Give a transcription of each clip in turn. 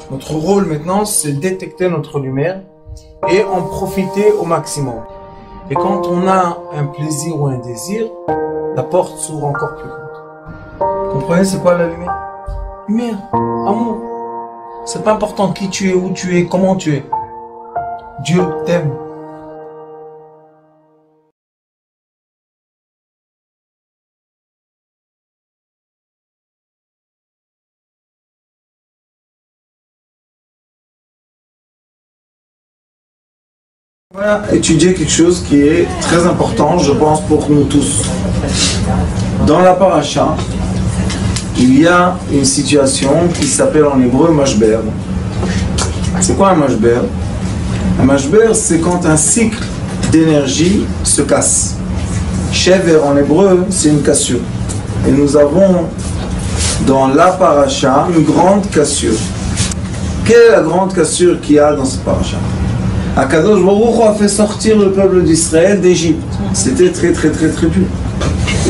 Notre rôle maintenant, c'est détecter notre lumière et en profiter au maximum. Et quand on a un plaisir ou un désir, la porte s'ouvre encore plus grande. Vous comprenez c'est quoi la lumière? Lumière, amour. C'est pas important qui tu es, où tu es, comment tu es. Dieu t'aime. On va étudier quelque chose qui est très important, je pense, pour nous tous. Dans la paracha, il y a une situation qui s'appelle en hébreu mashber. C'est quoi un mashber? Un mashber, c'est quand un cycle d'énergie se casse. Shever en hébreu, c'est une cassure. Et nous avons dans la paracha une grande cassure. Quelle est la grande cassure qu'il y a dans cette paracha? Akadosh Baruch Hu a fait sortir le peuple d'Israël d'Égypte. C'était très dur.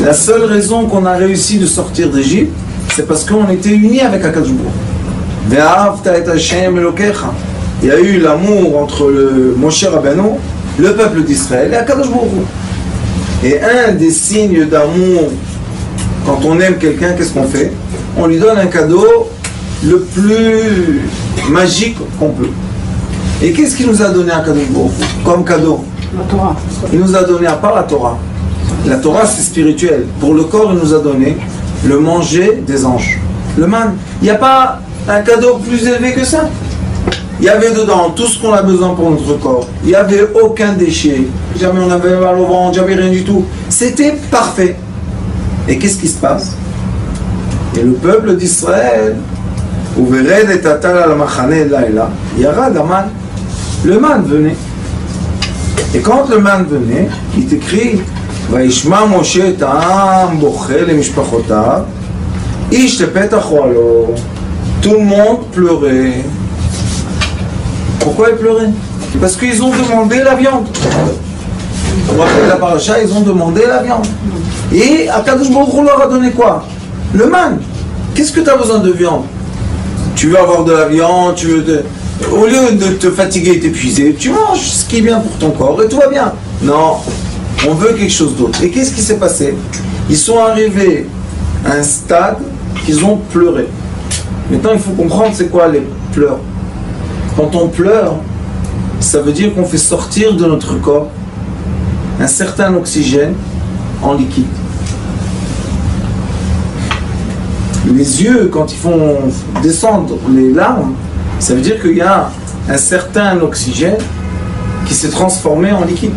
La seule raison qu'on a réussi de sortir d'Égypte, c'est parce qu'on était unis avec Akadosh Baruch Hu. Ve'ahavta et Hashem Elokecha. Il y a eu l'amour entre le Moshe Rabbeinu, le peuple d'Israël et Akadosh Baruch Hu. Et un des signes d'amour, quand on aime quelqu'un, qu'est-ce qu'on fait? On lui donne un cadeau le plus magique qu'on peut. Et qu'est-ce qu'il nous a donné à Akadosh Baruch Hu comme cadeau? La Torah. Il nous a donné, à part la Torah. La Torah c'est spirituel. Pour le corps, il nous a donné le manger des anges. Le man. Il n'y a pas un cadeau plus élevé que ça. Il y avait dedans tout ce qu'on a besoin pour notre corps. Il n'y avait aucun déchet. Jamais on avait mal au ventre, jamais rien du tout. C'était parfait. Et qu'est-ce qui se passe? Et le peuple d'Israël, Uvered et Tatal al Machane Laila, Yarad Aman. Le man venait. Et quand le man venait, il t'écrit Vaishma Moshe Ta'am Bochel et Mishpachotav, Ish Tepetach Oalo. Tout le monde pleurait. Pourquoi ils pleuraient? Parce qu'ils ont demandé la viande. On rappelle la paracha, ils ont demandé la viande. Et Akadosh Baruch Hu leur a donné quoi? Le man. Qu'est-ce que tu as besoin de viande? Tu veux avoir de la viande, au lieu de te fatiguer et t'épuiser, tu manges ce qui est bien pour ton corps et tout va bien. Non, on veut quelque chose d'autre. Et qu'est-ce qui s'est passé? Ils sont arrivés à un stade qu'ils ont pleuré. Maintenant, il faut comprendre c'est quoi les pleurs. Quand on pleure, ça veut dire qu'on fait sortir de notre corps un certain oxygène en liquide. Les yeux, quand ils font descendre les larmes, ça veut dire qu'il y a un certain oxygène qui s'est transformé en liquide.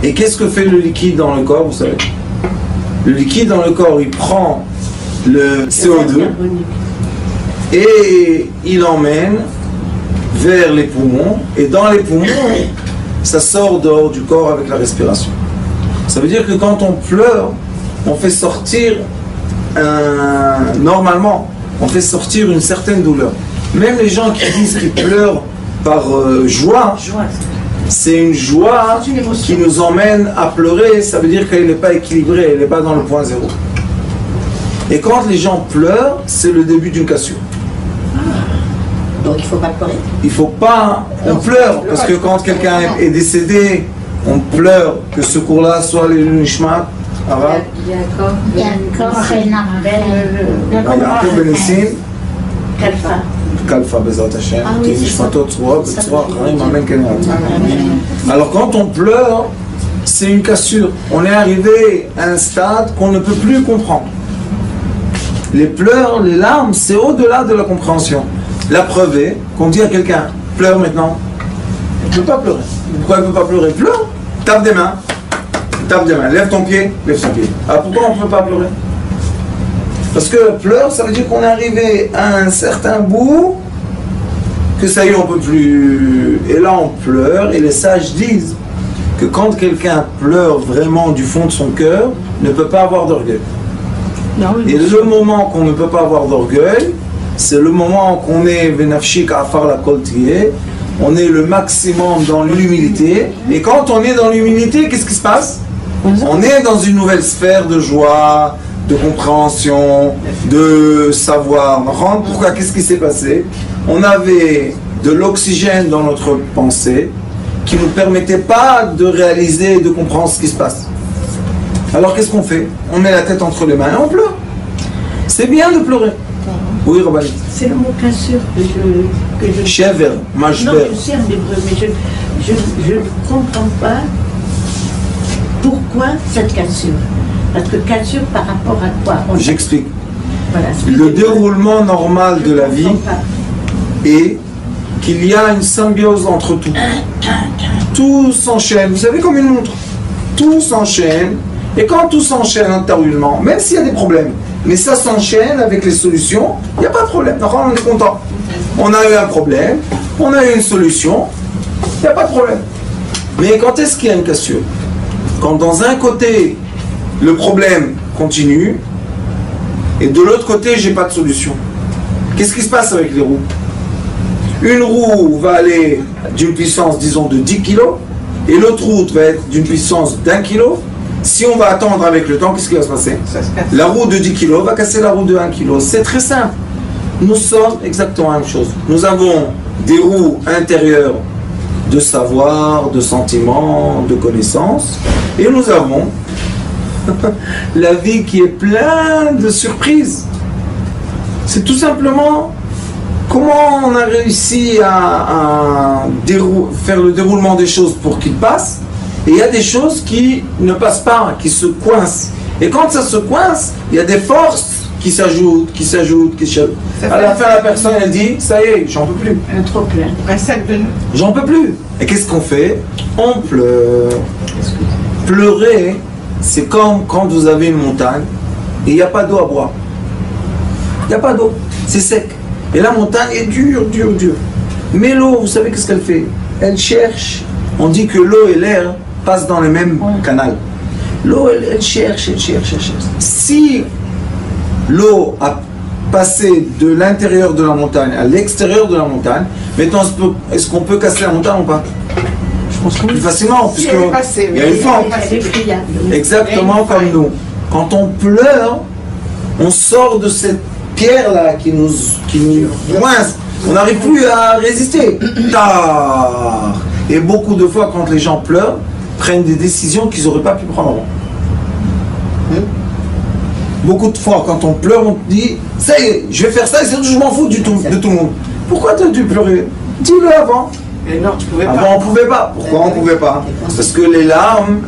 Et qu'est-ce que fait le liquide dans le corps, vous savez? Le liquide dans le corps, il prend le CO2 et il l'emmène vers les poumons. Et dans les poumons, ça sort dehors du corps avec la respiration. Ça veut dire que quand on pleure, on fait sortir normalement, on fait sortir une certaine douleur. Même les gens qui disent qu'ils pleurent par joie, c'est une joie qui nous emmène à pleurer. Ça veut dire qu'elle n'est pas équilibrée, elle n'est pas dans le point zéro. Et quand les gens pleurent, c'est le début d'une cassure. Donc il ne faut pas pleurer. Il faut pas, on pleure, parce que quand quelqu'un est décédé, on pleure que ce cours-là soit les Nishmat. Yaakov Ben Nissim, Kalfa. Kalfa Bezrat Hashem, Nishmatot Tzroa, Betzroa, Chaim, Amen Kenerat. Alors quand on pleure, c'est une cassure. On est arrivé à un stade qu'on ne peut plus comprendre. Les pleurs, les larmes, c'est au-delà de la compréhension. La preuve est qu'on dit à quelqu'un, pleure maintenant. Il ne peut pas pleurer. Pourquoi il ne peut pas pleurer? Pleure, tape des mains. Tape des mains, lève ton pied, lève son pied. Alors pourquoi on ne peut pas pleurer? Parce que pleure, ça veut dire qu'on est arrivé à un certain bout, que ça y est, on ne peut plus. Et là on pleure, et les sages disent que quand quelqu'un pleure vraiment du fond de son cœur, ne peut pas avoir d'orgueil. Et le moment qu'on ne peut pas avoir d'orgueil, c'est le moment qu'on est Venafshik Afar la Koltier, on est le maximum dans l'humilité. Et quand on est dans l'humilité, qu'est-ce qui se passe? On est dans une nouvelle sphère de joie, de compréhension, de savoir. Pourquoi? Qu'est-ce qui s'est passé? On avait de l'oxygène dans notre pensée qui ne nous permettait pas de réaliser et de comprendre ce qui se passe. Alors qu'est-ce qu'on fait? On met la tête entre les mains et on pleure. C'est bien de pleurer. Oui, Rabbanit. C'est le mot cassure que je... Shever, Non, mashber. je sais en hébreu, mais je ne comprends pas pourquoi cette cassure. Parce que cassure par rapport à quoi? J'explique. Voilà, Le déroulement normal de la vie est qu'il y a une symbiose entre tout. Tout s'enchaîne. Vous savez, comme une montre. Tout s'enchaîne. Et quand tout s'enchaîne intérieurement, même s'il y a des problèmes, mais ça s'enchaîne avec les solutions, il n'y a pas de problème. Alors, on est content. On a eu un problème, on a eu une solution, il n'y a pas de problème. Mais quand est-ce qu'il y a une cassure? Quand dans un côté, le problème continue, et de l'autre côté, j'ai pas de solution. Qu'est-ce qui se passe avec les roues? Une roue va aller d'une puissance, disons, de 10 kg, et l'autre roue va être d'une puissance d'1 kg. Si on va attendre avec le temps, qu'est-ce qui va se passer? La roue de 10 kg va casser la roue de 1 kg. C'est très simple. Nous sommes exactement la même chose. Nous avons des roues intérieures de savoir, de sentiments, de connaissances, et nous avons la vie qui est pleine de surprises. C'est tout simplement comment on a réussi à faire le déroulement des choses pour qu'il passe. Et il y a des choses qui ne passent pas, qui se coincent. Et quand ça se coince, il y a des forces qui s'ajoutent, qui s'ajoutent, qui s'ajoutent. À la fin, la personne, elle dit, ça y est, j'en peux plus. Un trop plein. Un sac de nous. J'en peux plus. Et qu'est-ce qu'on fait? On pleure. Pleurer, c'est comme quand vous avez une montagne et il n'y a pas d'eau à boire. Il n'y a pas d'eau, c'est sec. Et la montagne est dure, dure, dure. Mais l'eau, vous savez qu'est-ce qu'elle fait? Elle cherche. On dit que l'eau et l'air passent dans le même canal. L'eau, elle cherche, elle cherche, elle cherche. Si l'eau a passé de l'intérieur de la montagne à l'extérieur de la montagne, maintenant, est-ce qu'on peut casser la montagne ou pas? Je pense que plus facilement, puisqu'il y a une fente. Elle est friable. Exactement comme nous. Quand on pleure, on sort de cette pierre-là qui nous coince. On n'arrive plus à résister. Tard. Et beaucoup de fois, quand les gens pleurent, prennent des décisions qu'ils n'auraient pas pu prendre avant. Beaucoup de fois, quand on pleure, on dit « Ça y est, je vais faire ça et c'est tout, je m'en fous de tout le monde. » Pourquoi tu as dû pleurer? Dis-le avant. Mais non, tu pouvais pas. Avant, on ne pouvait pas. Pourquoi on ne pouvait pas? Parce que les larmes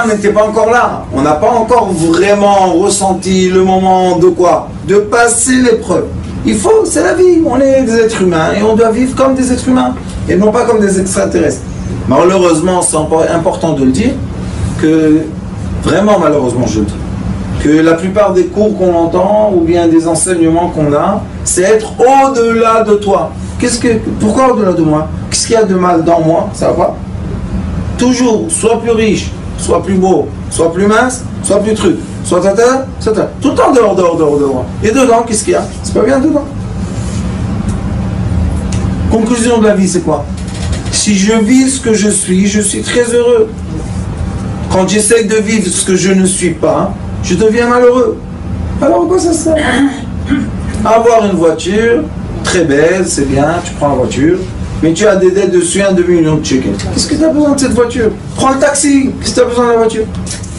n'étaient pas encore là. On n'a pas encore vraiment ressenti le moment de quoi? De passer l'épreuve. Il faut, c'est la vie. On est des êtres humains et on doit vivre comme des êtres humains et non pas comme des extraterrestres. Malheureusement, c'est important de le dire, que vraiment malheureusement je le dis, que la plupart des cours qu'on entend ou bien des enseignements qu'on a, c'est être au-delà de toi. Pourquoi au-delà de moi? Qu'est-ce qu'il y a de mal dans moi? Ça va pas? Toujours, sois plus riche, sois plus beau, sois plus mince, sois plus truc, sois tata. Tout le temps dehors. Et dedans, qu'est-ce qu'il y a? C'est pas bien dedans. Conclusion de la vie, c'est quoi? Si je vis ce que je suis très heureux. Quand j'essaye de vivre ce que je ne suis pas, je deviens malheureux. Alors quoi ça sert? Avoir une voiture, très belle, c'est bien, tu prends la voiture, mais tu as des dettes dessus, 1 demi-million de shekels. Qu'est-ce que tu as besoin de cette voiture? Prends le taxi, qu'est-ce que tu as besoin de la voiture?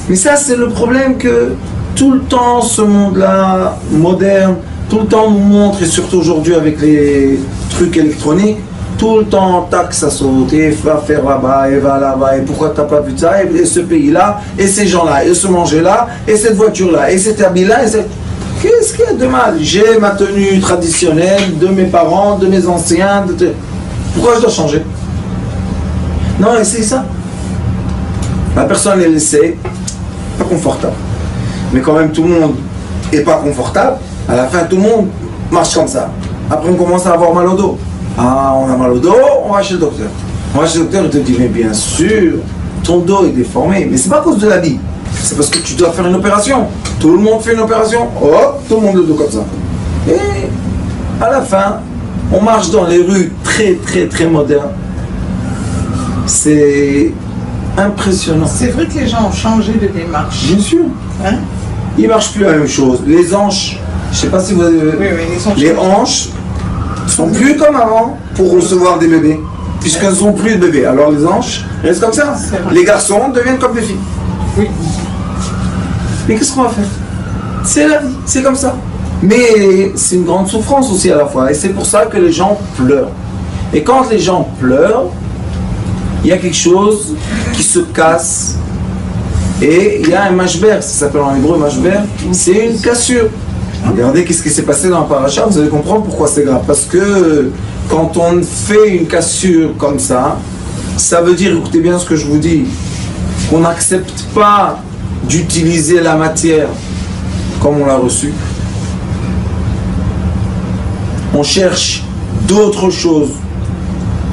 Mais ça, c'est le problème que tout le temps, ce monde-là, moderne, tout le temps nous montre, et surtout aujourd'hui avec les trucs électroniques, tout le temps, tac, ça saute, et va faire là-bas, et va là-bas, et pourquoi tu n'as pas vu ça, et ce pays-là, et ces gens-là, et ce manger-là, et cette voiture-là, et cet habit-là, et cette... Qu'est-ce qu'il y a de mal? J'ai ma tenue traditionnelle de mes parents, de mes anciens, pourquoi je dois changer? Non, essaye ça. La personne, elle essaie, pas confortable. Mais quand même, tout le monde n'est pas confortable. À la fin, tout le monde marche comme ça. Après, on commence à avoir mal au dos. Ah, on a mal au dos, on va chez le docteur. On va chez le docteur, il te dit, mais bien sûr, ton dos est déformé. Mais c'est pas à cause de la vie. C'est parce que tu dois faire une opération. Tout le monde fait une opération. Hop, tout le monde le dos comme ça. Et à la fin, on marche dans les rues très modernes. C'est impressionnant. C'est vrai que les gens ont changé de démarche. Bien sûr. Hein? il ne marche plus la même chose. Les hanches, je ne sais pas si vous avez... les hanches sont plus comme avant pour recevoir des bébés, puisqu'elles ne sont plus de bébés. Alors les hanches restent comme ça. Les garçons deviennent comme des filles. Oui. Mais qu'est-ce qu'on va faire? C'est la vie, c'est comme ça. Mais c'est une grande souffrance aussi à la fois. Et c'est pour ça que les gens pleurent. Et quand les gens pleurent, il y a quelque chose qui se casse. Et il y a un mashber, ça s'appelle en hébreu mashber, c'est une cassure. Regardez qu'est-ce qui s'est passé dans la paracha, vous allez comprendre pourquoi c'est grave. Parce que quand on fait une cassure comme ça, ça veut dire, écoutez bien ce que je vous dis, qu'on n'accepte pas d'utiliser la matière comme on l'a reçue. On cherche d'autres choses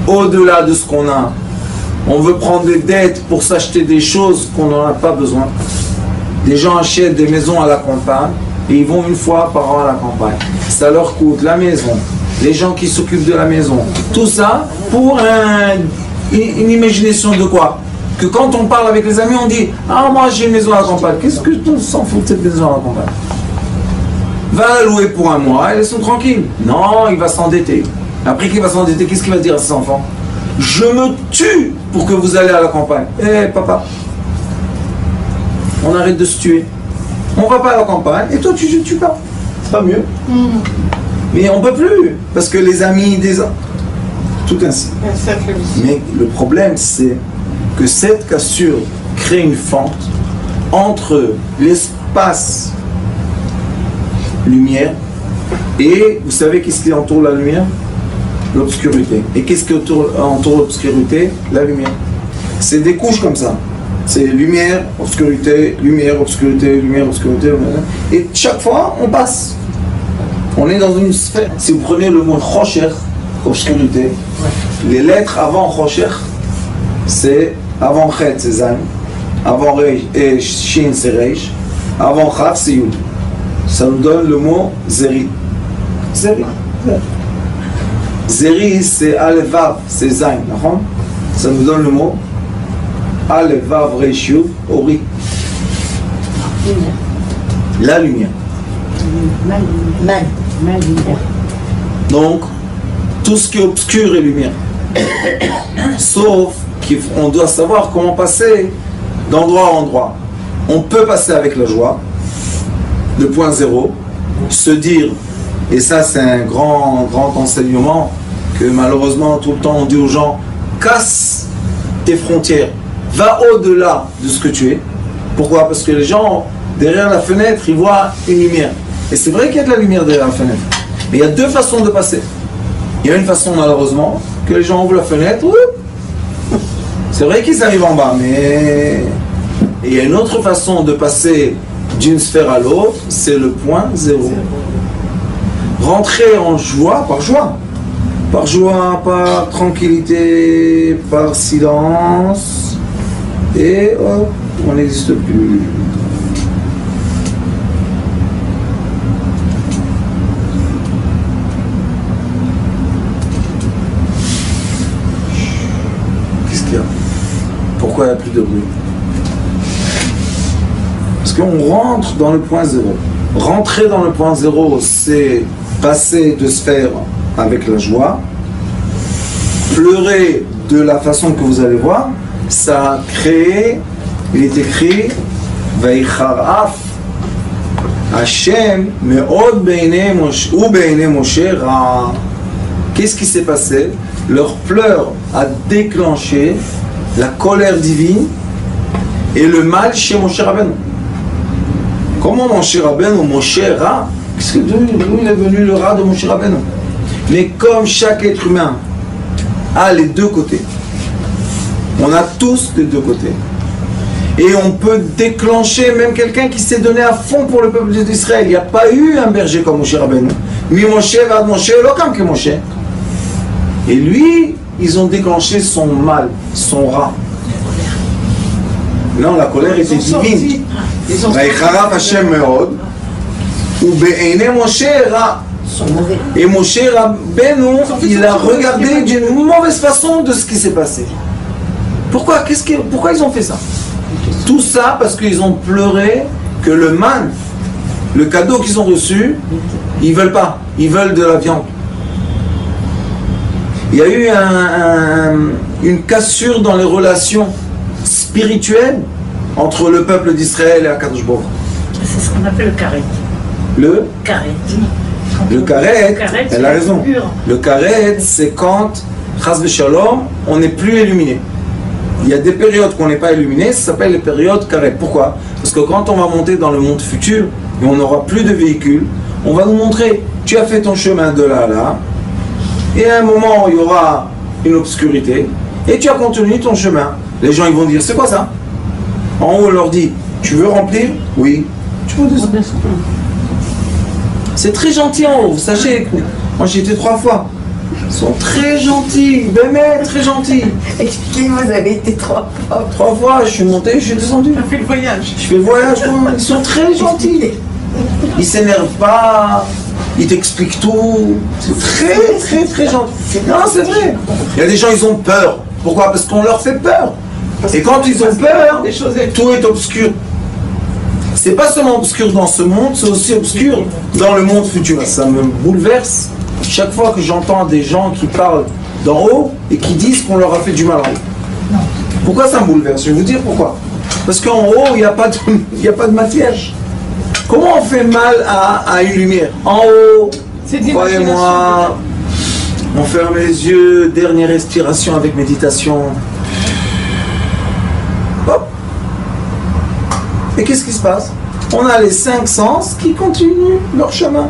au-delà de ce qu'on a. On veut prendre des dettes pour s'acheter des choses qu'on n'en a pas besoin. Des gens achètent des maisons à la campagne et ils vont une fois par an à la campagne. Ça leur coûte la maison, les gens qui s'occupent de la maison, tout ça pour une imagination de quoi? Que quand on parle avec les amis, on dit « Ah, moi j'ai une maison à la campagne. » Qu'est-ce que tu s'en fous de cette maison à la campagne? Va la louer pour un mois et ils sont tranquilles. Non, il va s'endetter. Après qu'il va s'endetter, qu'est-ce qu'il va dire à ses enfants? Je me tue pour que vous allez à la campagne. Eh papa, on arrête de se tuer. On va pas à la campagne et toi tu ne tues pas. C'est pas mieux. Mais on peut plus parce que les amis des tout ainsi. Mais le problème c'est que cette cassure crée une fente entre l'espace lumière et vous savez qu'est-ce qui entoure la lumière? L'obscurité. Et qu'est-ce qui entoure l'obscurité? La lumière. C'est des couches comme ça. C'est lumière, obscurité, lumière, obscurité, lumière, obscurité. Et chaque fois, on passe. On est dans une sphère. Si vous prenez le mot Chosher, obscurité, les lettres avant Chosher, c'est avant Chet, c'est Zayn. Avant Reish et Shin, c'est Reish. Avant Chav, c'est Yud. Ça nous donne le mot Zeri. Zeri. Zeri, c'est Aleph Vav, c'est Zayn. Ça nous donne le mot Aleph Vav Reish Yud Ori. La lumière. Donc, tout ce qui est obscur est lumière. Sauf qu'on doit savoir comment passer d'endroit en endroit. On peut passer avec la joie, le point zéro, se dire, et ça c'est un grand enseignement que malheureusement tout le temps on dit aux gens, casse tes frontières, va au-delà de ce que tu es. Pourquoi? Parce que les gens, derrière la fenêtre, ils voient une lumière. Et c'est vrai qu'il y a de la lumière derrière la fenêtre. Mais il y a deux façons de passer. Il y a une façon malheureusement, que les gens ouvrent la fenêtre, c'est vrai qu'ils arrivent en bas, mais... Et il y a une autre façon de passer d'une sphère à l'autre, c'est le point zéro. Rentrer en joie, par tranquillité, par silence, et oh, on n'existe plus. Qu'est-ce qu'il y a? Pourquoi il n'y a plus de bruit? Parce qu'on rentre dans le point zéro. Rentrer dans le point zéro, c'est passer de sphère avec la joie. Pleurer de la façon que vous allez voir, ça a créé, il est écrit Vaïcharaf Hashem me'od be'enei Moshe ou be'enei Moshe ra. Qu'est-ce qui s'est passé? Leur pleur a déclenché la colère divine et le mal chez Moshe Rabbeinu. Comment Moshe Rabbeinu, Moshe Ra? Qu'est-ce que d'où il est venu le Ra de Moshe Rabbeinu? Mais comme chaque être humain a les deux côtés, on a tous les deux côtés. Et on peut déclencher même quelqu'un qui s'est donné à fond pour le peuple d'Israël. Il n'y a pas eu un berger comme Moshe Rabbeinu. Mi Moshe va Moshe, l'aucun que Moshe. Et lui, ils ont déclenché son mal, son Ra. Non, la colère était divine. Vaïcharaf Hashem me'od ou be'enei Moshe ra. Et Moshe Rabbeinu, il a regardé d'une mauvaise façon de ce qui s'est passé. Pourquoi ils ont fait ça? Tout ça parce qu'ils ont pleuré que le man Le cadeau qu'ils ont reçu, ils ne veulent pas. Ils veulent de la viande. Il y a eu une cassure dans les relations spirituelles entre le peuple d'Israël et Akadosh Baruch Hu. C'est ce qu'on appelle le carré. Le Carré. karet, elle a raison. Le karet, c'est quand, chas v'shalom, on n'est plus illuminé. Il y a des périodes qu'on n'est pas illuminé, ça s'appelle les périodes karet. Pourquoi? Parce que quand on va monter dans le monde futur, et on n'aura plus de véhicules, on va nous montrer, tu as fait ton chemin de là à là, et à un moment, il y aura une obscurité, et tu as continué ton chemin. Les gens, ils vont dire, c'est quoi ça? En haut, on leur dit, tu veux remplir? Oui. Tu peux descendre. C'est très gentil en haut, vous sachez. Moi, j'y étais 3 fois. Ils sont très gentils, mais très gentils. Expliquez-moi, vous avez été 3 fois. 3 fois, je suis monté, je suis descendu. On fait le voyage. Je fais le voyage, moi. Ils sont très gentils. Ils s'énervent pas, ils t'expliquent tout. C'est très gentil. Non, c'est vrai. Il y a des gens, ils ont peur. Pourquoi? Parce qu'on leur fait peur. Et quand ils ont peur, tout est obscur. C'est pas seulement obscur dans ce monde, c'est aussi obscur dans le monde futur. Ça me bouleverse chaque fois que j'entends des gens qui parlent d'en haut et qui disent qu'on leur a fait du mal en haut. Pourquoi ça me bouleverse? Je vais vous dire pourquoi. Parce qu'en haut, il n'y a pas de matière. Comment on fait mal à une lumière? En haut, croyez-moi, on ferme les yeux, dernière respiration avec méditation. Hop. Et qu'est-ce qui se passe? On a les 5 sens qui continuent leur chemin.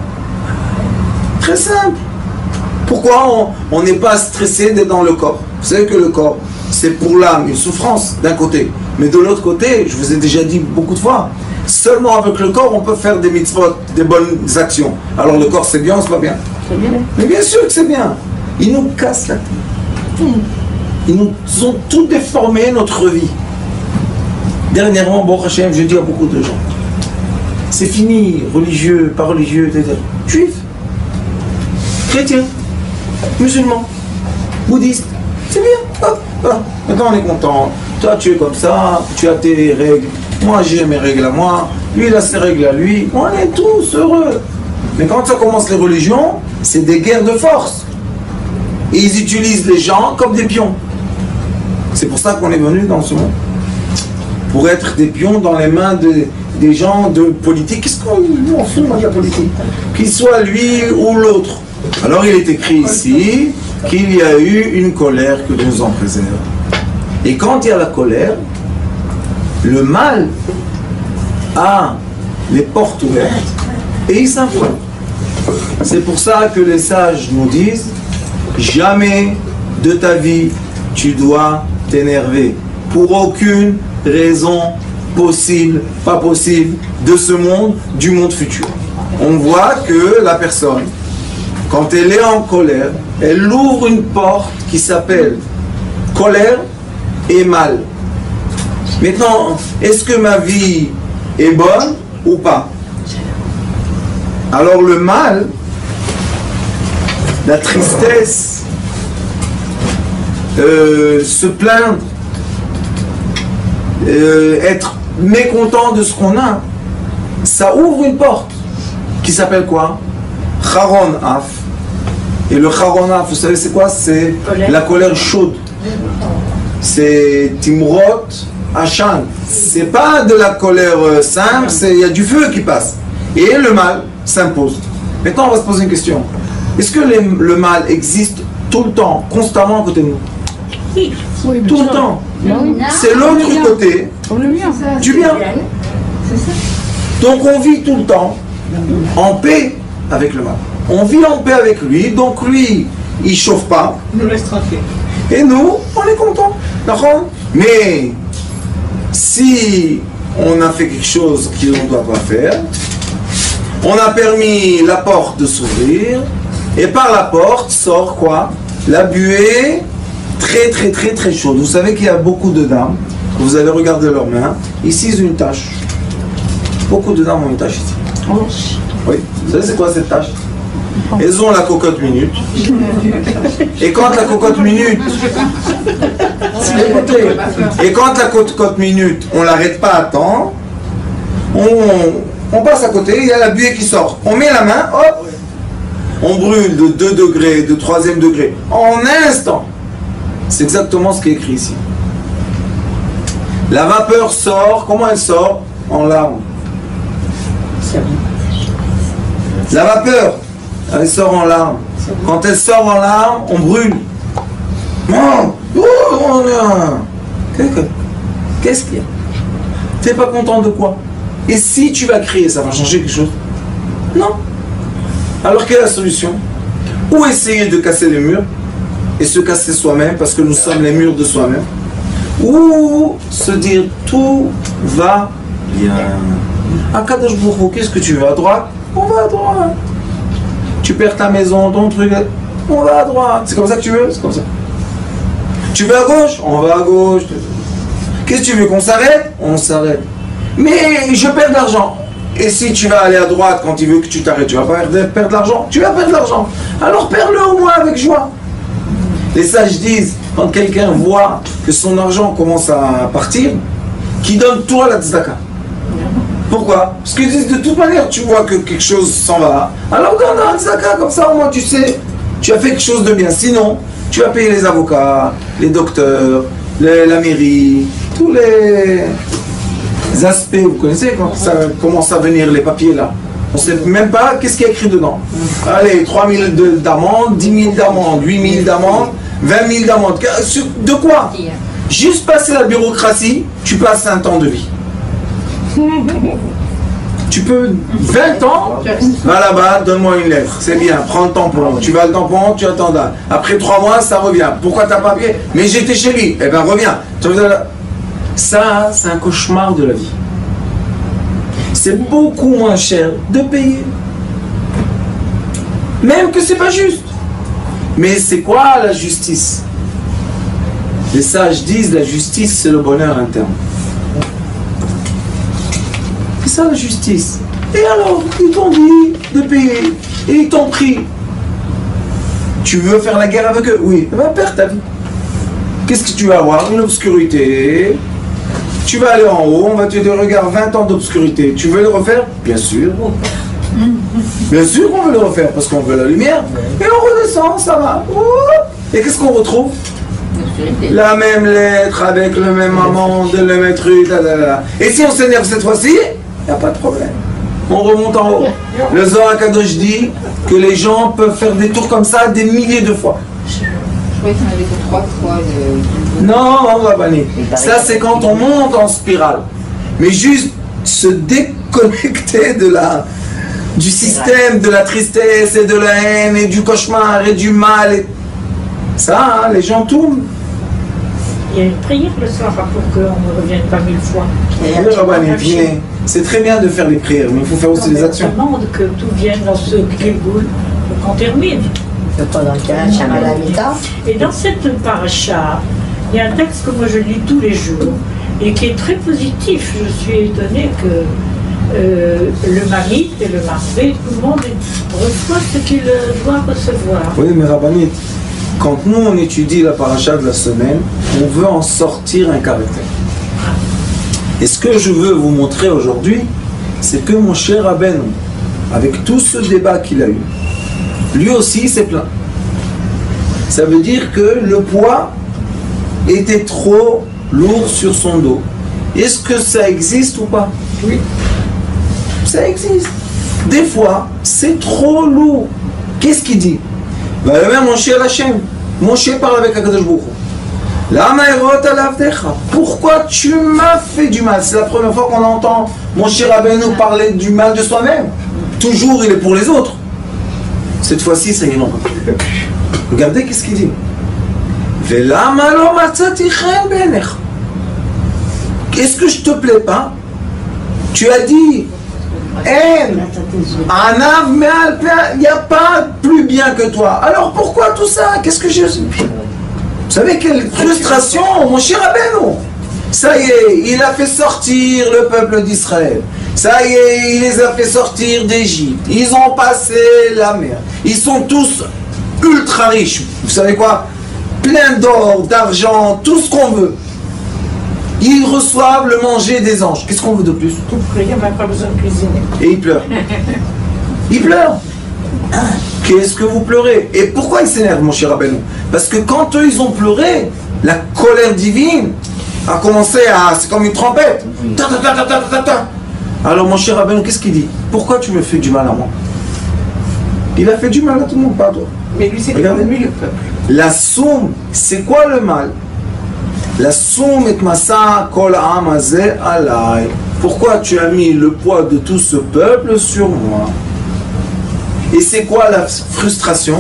Très simple. Pourquoi on n'est pas stressé d'être dans le corps? Vous savez que le corps, c'est pour l'âme une souffrance d'un côté. Mais de l'autre côté, je vous ai déjà dit beaucoup de fois, seulement avec le corps, on peut faire des mitzvot, des bonnes actions. Alors le corps, c'est bien ou c'est pas bien? C'est bien. Mais bien sûr que c'est bien. Ils nous cassent la tête. Ils nous ont tout déformé notre vie. Dernièrement, bon Hachem, je dis à beaucoup de gens, c'est fini, religieux, pas religieux, etc. Juif, chrétien, musulman, bouddhiste, c'est bien, hop, voilà. Maintenant on est content, toi tu es comme ça, tu as tes règles, moi j'ai mes règles à moi, lui il a ses règles à lui, on est tous heureux. Mais quand ça commence les religions, c'est des guerres de force. Et ils utilisent les gens comme des pions. C'est pour ça qu'on est venu dans ce monde. Pour être des pions dans les mains des gens de politique. Qu'est-ce qu'on fout de la politique? Qu'il soit lui ou l'autre. Alors il est écrit ici qu'il y a eu une colère que Dieu nous en préserve. Et quand il y a la colère, le mal a les portes ouvertes et il s'inflame. C'est pour ça que les sages nous disent, jamais de ta vie tu dois t'énerver. Pour aucune raison possible, pas possible, de ce monde, du monde futur. On voit que la personne, quand elle est en colère, elle ouvre une porte qui s'appelle colère et mal. Maintenant, est-ce que ma vie est bonne ou pas? Alors le mal, la tristesse, se plaindre, être mécontent de ce qu'on a, ça ouvre une porte qui s'appelle quoi? Charon Af. Et le Charon Af, vous savez c'est quoi? C'est la colère chaude. C'est Timrot Hachan. C'est pas de la colère simple, il y a du feu qui passe. Et le mal s'impose. Maintenant on va se poser une question. Est-ce que le mal existe tout le temps, constamment à côté de nous? Oui, tout le temps. C'est l'autre côté du bien. Donc on vit tout le temps en paix avec le mal. On vit en paix avec lui, donc lui, il chauffe pas. nous laisse tranquille. Et nous, on est content. D'accord? Mais si on a fait quelque chose qu'on ne doit pas faire, on a permis la porte de s'ouvrir, et par la porte sort quoi? La buée très chaude. Vous savez qu'il y a beaucoup de dames, vous allez regarder leurs mains, ici ils ont une tache. Beaucoup de dames ont une tache ici. Oui, vous savez c'est quoi cette tache? Elles ont la cocotte minute. Et quand la cocotte minute, et quand la cocotte minute, on l'arrête pas à temps, on passe à côté, il y a la buée qui sort. On met la main, hop, on brûle de 2 degrés, de 3e degré, en un instant. C'est exactement ce qui est écrit ici. La vapeur sort, comment elle sort? En larmes. La vapeur, elle sort en larmes. Quand elle sort en larmes, on brûle. Qu'est-ce qu'il y a? T'es pas content de quoi? Et si tu vas crier, ça va changer quelque chose? Non. Alors quelle est la solution? Ou essayer de casser les murs et se casser soi-même parce que nous sommes les murs de soi-même, ou se dire tout va bien. Akadosh Baruch Hu, qu'est-ce que tu veux? À droite? On va à droite. Tu perds ta maison, ton truc, on va à droite. C'est comme ça que tu veux? C'est comme ça. Tu veux à gauche? On va à gauche. Qu'est-ce que tu veux? Qu'on s'arrête? On s'arrête. Mais je perds de l'argent. Et si tu vas aller à droite quand il veut que tu t'arrêtes, tu vas pas perdre de l'argent? Tu vas perdre de l'argent. Alors perds-le au moins avec joie. Les sages disent, quand quelqu'un voit que son argent commence à partir, qu'il donne tout à la tzedaka. Pourquoi? Parce qu'ils disent de toute manière, tu vois que quelque chose s'en va. Alors donne à la tzedaka, comme ça au moins tu sais, tu as fait quelque chose de bien. Sinon, tu vas payer les avocats, les docteurs, la mairie, tous les aspects, vous connaissez quand ça commence à venir les papiers là. On ne sait même pas qu'est-ce qu'il y a écrit dedans. Allez, 3 000 d'amende, 10 000 d'amende, 8 000 d'amende, 20 000 d'amende. De quoi? Juste passer la bureaucratie, tu passes un temps de vie. Tu peux 20 ans, va là-bas, donne-moi une lettre. C'est bien, prends le tampon. Tu vas le tampon, tu attends. Après 3 mois, ça revient. Pourquoi t'as pas payé? Mais j'étais chez lui. Eh bien, reviens. Ça, c'est un cauchemar de la vie. C'est beaucoup moins cher de payer. Même que c'est pas juste. Mais c'est quoi la justice? Les sages disent la justice, c'est le bonheur interne. C'est ça la justice. Et alors, ils t'ont dit de payer. Et ils t'ont pris. Tu veux faire la guerre avec eux? Oui. Va perdre ta vie. Qu'est-ce que tu vas avoir? Une obscurité. Tu vas aller en haut, on va te dire, regarde, 20 ans d'obscurité. Tu veux le refaire? Bien sûr. Bien sûr qu'on veut le refaire, parce qu'on veut la lumière. Et on redescend, ça va. Et qu'est-ce qu'on retrouve? La même lettre, avec le même amende, le même truc, Et si on s'énerve cette fois-ci, il n'y a pas de problème. On remonte en haut. Le Zohar HaKadosh dit que les gens peuvent faire des tours comme ça des milliers de fois. Je croyais qu'il y en avait que 3 fois. Non, on va banner. Ça, c'est quand on monte en spirale. Mais juste se déconnecter du système, de la tristesse et de la haine et du cauchemar et du mal. Ça, hein, les gens tournent. Il y a une prière le soir pour qu'on ne revienne pas 1000 fois. C'est très bien de faire les prières, mais il faut faire aussi des actions. On demande que tout vienne dans ce Gilgoul pour qu'on termine. Et dans cette paracha, il y a un texte que moi je lis tous les jours et qui est très positif. Je suis étonnée que le mari et le marché, tout le monde reçoit ce qu'il doit recevoir. Oui, mais Rabbanit, quand nous on étudie la paracha de la semaine, on veut en sortir un caractère. Et ce que je veux vous montrer aujourd'hui, c'est que mon cher Rabbeinu, avec tout ce débat qu'il a eu, lui aussi s'est plaint. Ça veut dire que le poids était trop lourd sur son dos. Est-ce que ça existe ou pas? Oui. Ça existe. Des fois, c'est trop lourd. Qu'est-ce qu'il dit? Va le même Moshe Hashem. Moshe parle avec Akadosh Baruch Hu. Pourquoi tu m'as fait du mal? C'est la première fois qu'on entend Moshe Rabbeinu parler du mal de soi-même. Toujours il est pour les autres. Cette fois-ci, ça y est, non. Regardez qu'est-ce qu'il dit. Est-ce que je te plais pas? Tu as dit, il n'y a pas plus bien que toi. Alors pourquoi tout ça? Qu'est-ce que je... Vous savez quelle frustration, mon cher Rabbeinu. Ça y est, il a fait sortir le peuple d'Israël. Ça y est, il les a fait sortir d'Égypte. Ils ont passé la mer. Ils sont tous ultra riches. Vous savez quoi? Plein d'or, d'argent, tout ce qu'on veut. Ils reçoivent le manger des anges. Qu'est-ce qu'on veut de plus? Tout près, il n'y a même pas besoin de cuisiner. Et ils pleurent. Ils pleurent. Qu'est-ce que vous pleurez? Et pourquoi ils s'énervent, mon cher Rabbeinu? Parce que quand eux, ils ont pleuré, la colère divine a commencé à... C'est comme une trompette. Ta, ta, ta, ta, ta, ta, ta. Alors, mon cher Rabbeinu, qu'est-ce qu'il dit? Pourquoi tu me fais du mal à moi? Il a fait du mal à tout le monde, pas à toi. Mais lui, c'est devenu le peuple. La soum, c'est quoi le mal? La soum et massa kol amazé alay. Pourquoi tu as mis le poids de tout ce peuple sur moi? Et c'est quoi la frustration?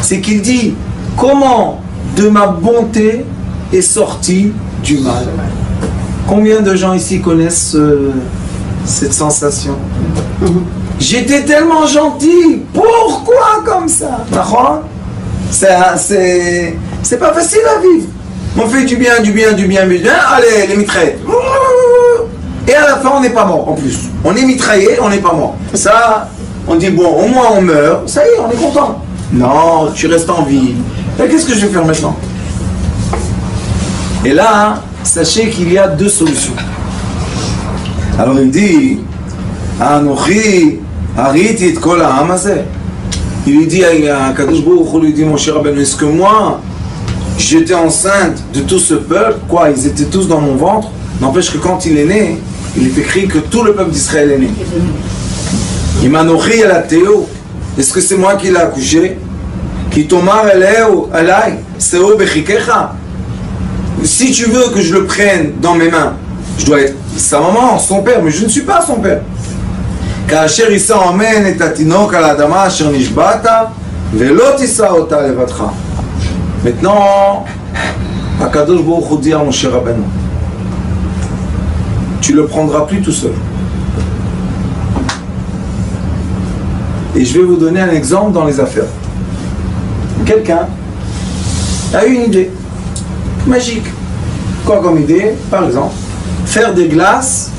C'est qu'il dit, comment de ma bonté est sorti du mal? Combien de gens ici connaissent cette sensation? J'étais tellement gentil, pourquoi comme ça? C'est pas facile à vivre. On fait du bien, allez, les mitraillettes. Et à la fin, on n'est pas mort en plus. On est mitraillé, on n'est pas mort. Ça, on dit, bon, au moins on meurt, ça y est, on est content. Non, tu restes en vie. Et qu'est-ce que je vais faire maintenant? Et là, sachez qu'il y a deux solutions. Alors il dit, Anochi, Hariti et Kol Ha'am Hazeh. Il lui dit à Kadosh Baruch Hu, lui dit, mon cher Rabbeinu, est-ce que moi, j'étais enceinte de tout ce peuple? Quoi, ils étaient tous dans mon ventre? N'empêche que quand il est né, il est écrit que tout le peuple d'Israël est né. Imanochi Elateo, est-ce que c'est moi qui l'ai accouché? Ki tomar eleo alay, seo bechikecha. Si tu veux que je le prenne dans mes mains, je dois être sa maman, son père, mais je ne suis pas son père. Kaasher issa omen et atinok al adama asher nishbata, velo tissa ota levadcha. Maintenant, Akadosh Baruch Hu dit à mon cher Rabbeinu, tu le prendras plus tout seul. Et je vais vous donner un exemple dans les affaires. Quelqu'un a eu une idée magique. Quoi comme idée? Par exemple, faire des glaces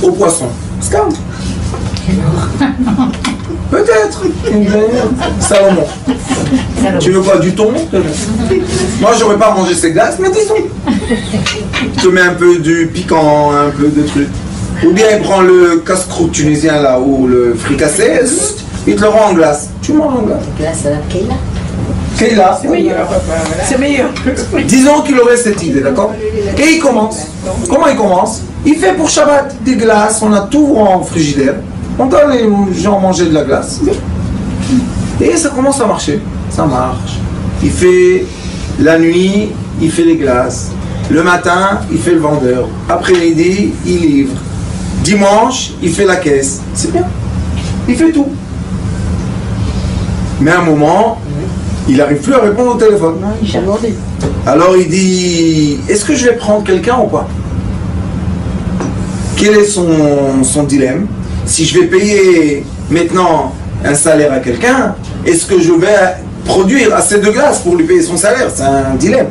aux poissons. C'est calme. Peut-être. Salomon. Tu veux quoi? Du thon? Moi, j'aurais pas mangé ces glaces, mais disons. Tu mets un peu du piquant, un peu de trucs. Ou bien il prend le casse-croûte tunisien là, ou le fricassé, il te le rend en glace. Tu manges en glace. Glace à la Keila. Keila. C'est meilleur. C'est meilleur. Disons qu'il aurait cette idée, d'accord? Et il commence. Comment il commence? Il fait pour Shabbat des glaces, on a tout en frigidaire. On donne les gens manger de la glace. Et ça commence à marcher. Ça marche. Il fait la nuit, il fait les glaces. Le matin, il fait le vendeur. Après-midi, il livre. Dimanche, il fait la caisse. C'est bien. Il fait tout. Mais à un moment, il n'arrive plus à répondre au téléphone. Alors il dit, est-ce que je vais prendre quelqu'un ou pas? Quel est son dilemme? Si je vais payer maintenant un salaire à quelqu'un, est-ce que je vais produire assez de glace pour lui payer son salaire? C'est un dilemme.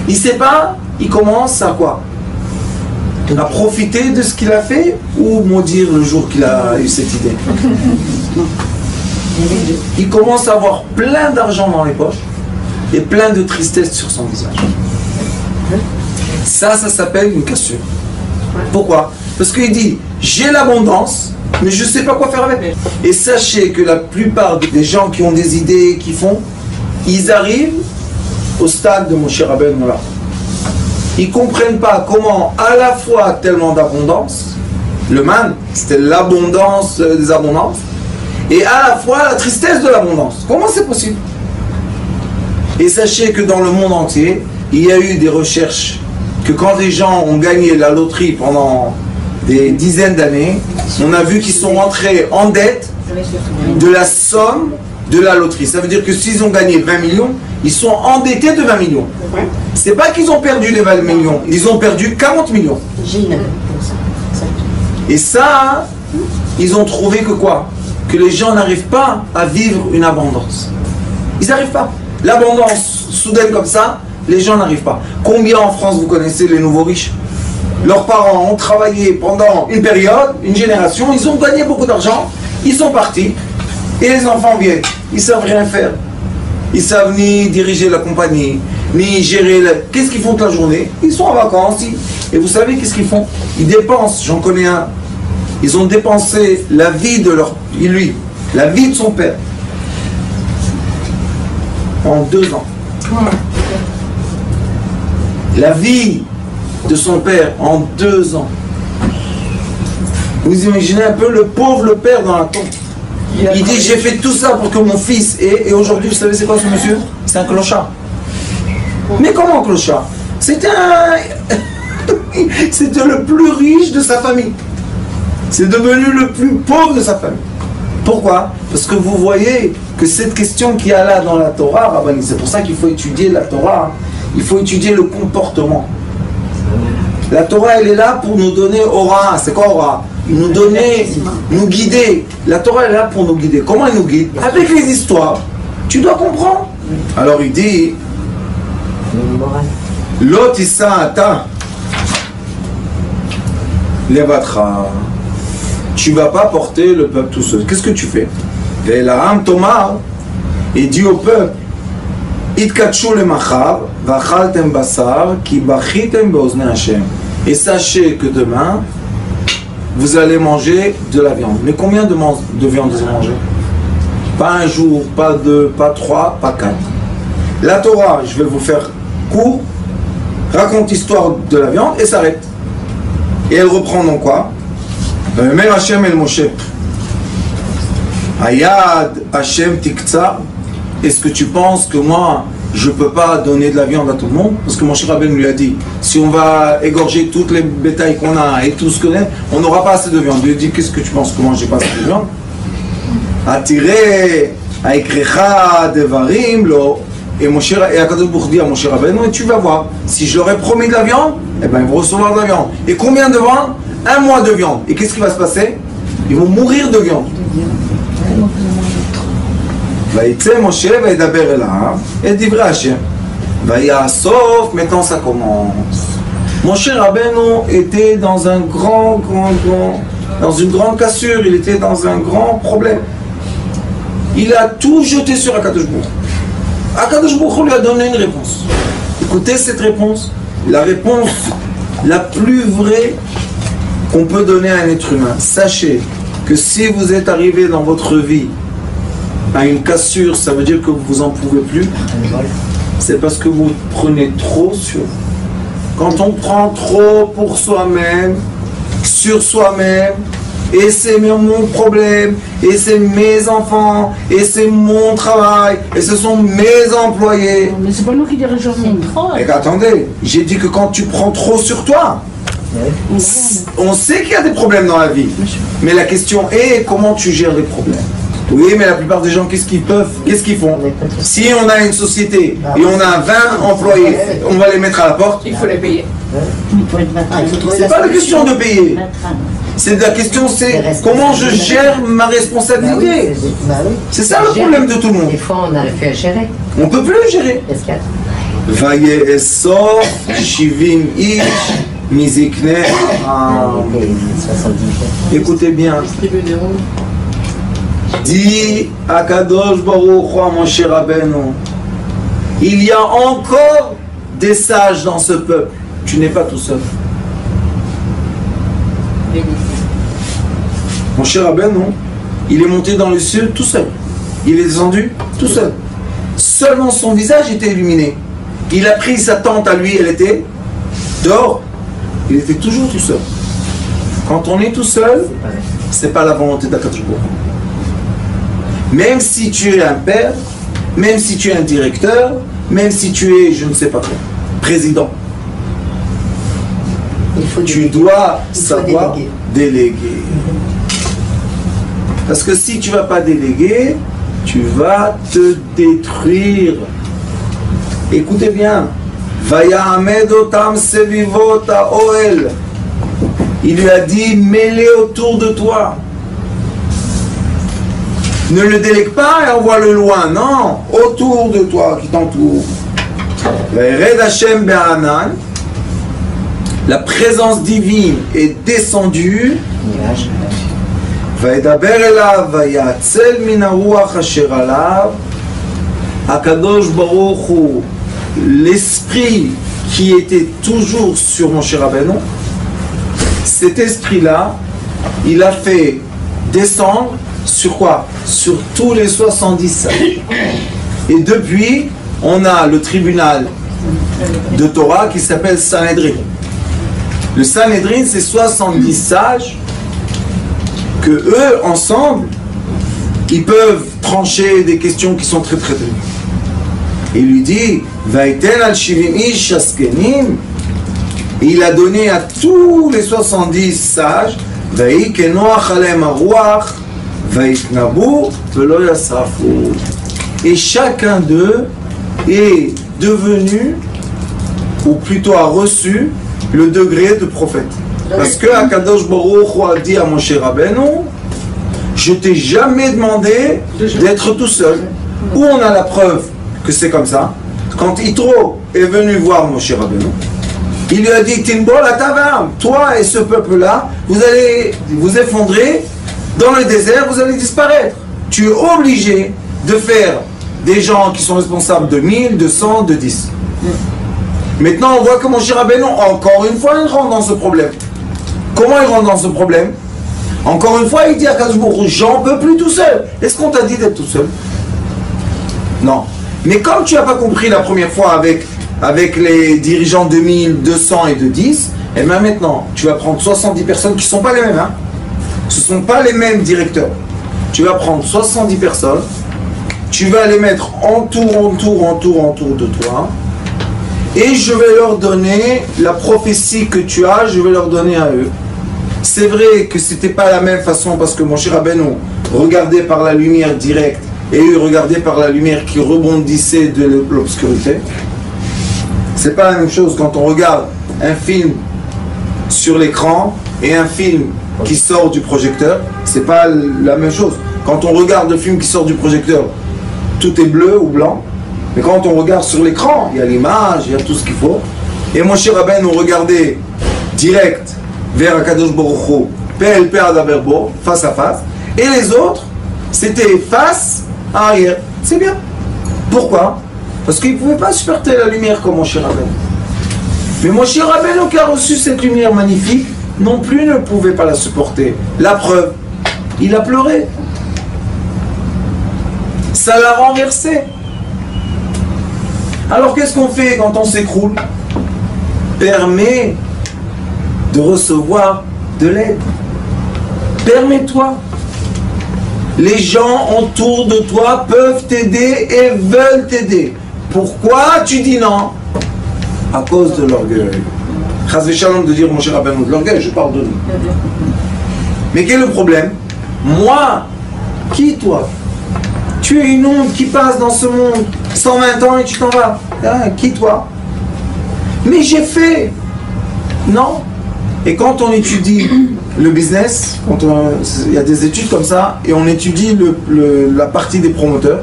Il ne sait pas, il commence à quoi? À profiter de ce qu'il a fait ou maudire le jour qu'il a eu cette idée? Il commence à avoir plein d'argent dans les poches et plein de tristesse sur son visage. Ça s'appelle une cassure. Pourquoi? Parce qu'il dit, j'ai l'abondance, mais je ne sais pas quoi faire avec. Et sachez que la plupart des gens qui ont des idées, qui font, ils arrivent au stade de mon cher Rabbeinu là. Ils ne comprennent pas comment à la fois tellement d'abondance, le man, c'était l'abondance des abondances, et à la fois la tristesse de l'abondance. Comment c'est possible? Et sachez que dans le monde entier, il y a eu des recherches que quand les gens ont gagné la loterie pendant des dizaines d'années, on a vu qu'ils sont rentrés en dette de la somme de la loterie. Ça veut dire que s'ils ont gagné 20 millions, ils sont endettés de 20 millions. C'est pas qu'ils ont perdu les 20 millions, ils ont perdu 40 millions. Et ça, ils ont trouvé que quoi? Que les gens n'arrivent pas à vivre une abondance. Ils n'arrivent pas. L'abondance soudaine comme ça, les gens n'arrivent pas. Combien en France vous connaissez les nouveaux riches? Leurs parents ont travaillé pendant une période, une génération, ils ont gagné beaucoup d'argent, ils sont partis, et les enfants viennent, ils ne savent rien faire. Ils savent ni diriger la compagnie, ni gérer. Qu'est-ce qu'ils font toute la journée? Ils sont en vacances. Et vous savez qu'est-ce qu'ils font? Ils dépensent, j'en connais un. Ils ont dépensé la vie de la vie de son père en 2 ans. La vie de son père en 2 ans. Vous imaginez un peu le pauvre père dans la tombe. Il dit j'ai fait tout ça pour que mon fils et aujourd'hui vous savez c'est quoi ce monsieur? C'est un clochard. Mais comment un clochard? C'était le plus riche de sa famille. C'est devenu le plus pauvre de sa famille. Pourquoi? Parce que vous voyez que cette question qu'il y a là dans la Torah, Rabbani, c'est pour ça qu'il faut étudier la Torah, il faut étudier le comportement. La Torah, elle est là pour nous donner aura. C'est quoi aura? Nous donner, nous guider. La Torah, elle est là pour nous guider. Comment elle nous guide? Avec les histoires. Tu dois comprendre. Alors il dit Lot issa ata levatra. Tu ne vas pas porter le peuple tout seul. Qu'est-ce que tu fais? Ve'ela'am tomar, et dit au peuple Itkatshu lemachar v'achaltem basar ki bachitem be'oznei Hashem. Et sachez que demain vous allez manger de la viande. Mais combien de viande vous mangez? Pas un jour, pas 2, pas 3, pas 4. La Torah, je vais vous faire court, raconte l'histoire de la viande et s'arrête. Et elle reprend dans quoi? Mer Hashem el Moshe. Hayad Hashem tiktsar. Est-ce que tu penses que moi, je ne peux pas donner de la viande à tout le monde? Parce que Moshe Rabbeinu lui a dit, si on va égorger toutes les bétails qu'on a et tout ce qu'on a, on n'aura pas assez de viande. Il lui a dit, qu'est-ce que tu penses que moi, j'ai pas assez de viande? Attiré, Aikrecha, Devarim, lo. Et Akadosh Baruch Hu dit à Moshe Rabbeinu, et tu vas voir, si je leur ai promis de la viande, eh ben ils vont recevoir de la viande. Et combien de viande? 1 mois de viande. Et qu'est-ce qui va se passer? Ils vont mourir de viande. Vaïtse Moshe vaïdaber elav et divrei Hashem. Vaïassof, maintenant ça commence. Moshe Rabbeinu était dans une grande cassure, il était dans un grand problème. Il a tout jeté sur Akadosh Baruch Hu. Akadosh Baruch Hu lui a donné une réponse. Écoutez cette réponse, la réponse la plus vraie qu'on peut donner à un être humain. Sachez que si vous êtes arrivé dans votre vie à une cassure, ça veut dire que vous en pouvez plus. C'est parce que vous prenez trop sur vous. Quand on prend trop pour soi-même, sur soi-même, et c'est mon problème, et c'est mes enfants, et c'est mon travail, et ce sont mes employés. Mais c'est pas nous qui dirigeons. Et attendez, j'ai dit que quand tu prends trop sur toi, on sait qu'il y a des problèmes dans la vie. Mais la question est comment tu gères les problèmes. Oui, mais la plupart des gens, qu'est-ce qu'ils font? Si on a une société et on a 20 employés, on va les mettre à la porte. Il faut les payer. C'est pas la question de payer. C'est la question, c'est comment je gère ma responsabilité. C'est ça le problème de tout le monde. Des fois, on n'arrive plus à gérer. On peut plus gérer. Vaye'esor shivim ish mizikne. Écoutez bien. Dit Akadosh Baruch Hu à Moshe Rabbeinu, il y a encore des sages dans ce peuple. Tu n'es pas tout seul. Moshe Rabbeinu, il est monté dans le ciel tout seul. Il est descendu tout seul. Seulement son visage était illuminé. Il a pris sa tente à lui, elle était dehors. Il était toujours tout seul. Quand on est tout seul, c'est pas la volonté d'Akadosh Baruch Hu. Même si tu es un père, même si tu es un directeur, même si tu es, je ne sais pas quoi, président, tu dois savoir déléguer. Parce que si tu ne vas pas déléguer, tu vas te détruire. Écoutez bien. Vayamed otam sevivot ha'oel. Il lui a dit, mets-les autour de toi. Ne le délègue pas et envoie-le loin, non, autour de toi, qui t'entoure. La présence divine est descendue. Akadosh Baruch Hu l'esprit qui était toujours sur Moshe Rabbeinu, cet esprit-là, il a fait descendre sur quoi? Sur tous les 70 sages. Et depuis, on a le tribunal de Torah qui s'appelle Sanhedrin. Le Sanhedrin, c'est 70 sages que eux, ensemble, ils peuvent trancher des questions qui sont très très très. Il lui dit, Vaïten al-Shivim ish askenim. Il a donné à tous les 70 sages, Vaïkenoach alem aruach, Vaïknabu, velo yasrafu. Et chacun d'eux est devenu, ou plutôt a reçu, le degré de prophète. Parce que Akadosh Baruch Hu a dit à Moshe Rabbeinu, je t'ai jamais demandé d'être tout seul. Où on a la preuve que c'est comme ça? Quand Yitro est venu voir Moshe Rabbeinu, il lui a dit, Tinbol atavam, toi et ce peuple-là, vous allez vous effondrer dans le désert, vous allez disparaître. Tu es obligé de faire des gens qui sont responsables de 1000, de 100, de 10. Maintenant, on voit que Moshe Rabbeinu, encore une fois, il rentre dans ce problème. Comment il rentre dans ce problème? Encore une fois, il dit à Akadosh Baruch Hu, j'en peux plus tout seul. Est-ce qu'on t'a dit d'être tout seul? Non. Mais comme tu n'as pas compris la première fois avec les dirigeants de 1000, 200 et de 10, et bien maintenant, tu vas prendre 70 personnes qui ne sont pas les mêmes. Hein. Ce ne sont pas les mêmes directeurs. Tu vas prendre 70 personnes, tu vas les mettre entour de toi, et je vais leur donner la prophétie que tu as, je vais leur donner à eux. C'est vrai que c'était pas la même façon parce que Moshe Rabbeinu regardait par la lumière directe et eux regardaient par la lumière qui rebondissait de l'obscurité. C'est pas la même chose quand on regarde un film sur l'écran et un film qui sort du projecteur. C'est pas la même chose. Quand on regarde le film qui sort du projecteur, tout est bleu ou blanc. Mais quand on regarde sur l'écran, il y a l'image, il y a tout ce qu'il faut. Et Moshe Rabbeinu regardait direct vers Akadosh Baruch Hu, PLP Adaberbo, face à face. Et les autres, c'était face à arrière. C'est bien. Pourquoi? Parce qu'ils ne pouvaient pas supporter la lumière comme Moshe Rabbeinu. Mais Moshe Rabbeinu qui a reçu cette lumière magnifique, non plus ne pouvait pas la supporter. La preuve, il a pleuré. Ça l'a renversé. Alors qu'est-ce qu'on fait quand on s'écroule? Permets de recevoir de l'aide. Permets-toi. Les gens autour de toi peuvent t'aider et veulent t'aider. Pourquoi tu dis non? À cause de l'orgueil. Chas v'shalom de dire Moshe Rabbeinu de l'orgueil, je parle de nous. Mais quel est le problème? Moi, qui toi? Tu es une onde qui passe dans ce monde 120 ans et tu t'en vas. Hein, qui toi? Mais j'ai fait. Non. Et quand on étudie le business, il y a des études comme ça, et on étudie la partie des promoteurs,